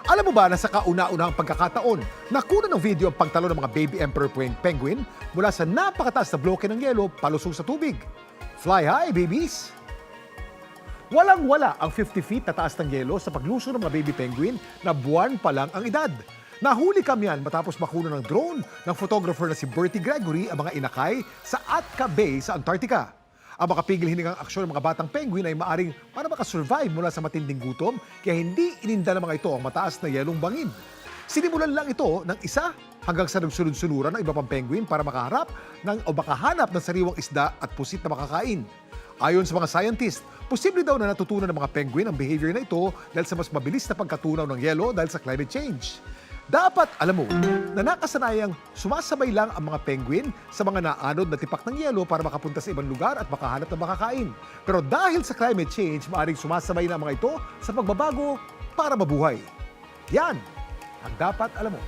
Alam mo ba na sa kauna-unahang pagkakataon, nakuna ng video ang pagtalo ng mga baby emperor penguin mula sa napakataas na bloke ng yelo palusong sa tubig. Fly high, babies! Walang-wala ang 50 feet na taas ng yelo sa pagluso ng mga baby penguin na buwan pa lang ang edad. Nahuli kami yan matapos makuna ng drone ng photographer na si Bertie Gregory ang mga inakay sa Atka Bay sa Antarctica. Ang makapigil hiningang aksyon ng mga batang penguin ay maaring para makasurvive mula sa matinding gutom kaya hindi ininda ng mga ito ang mataas na yelong bangin. Sinimulan lang ito ng isa hanggang sa nagsunod-sunuran ng iba pang penguin para makahanap ng sariwang isda at pusit na makakain. Ayon sa mga scientist, posible daw na natutunan ng mga penguin ang behavior na ito dahil sa mas mabilis na pagkatunaw ng yelo dahil sa climate change. Dapat alam mo na nakasanayang sumasabay lang ang mga penguin sa mga naanod na tipak ng yelo para makapunta sa ibang lugar at makahanap ng makakain. Pero dahil sa climate change, maaaring sumasabay na ang mga ito sa pagbabago para mabuhay. Yan ang dapat alam mo.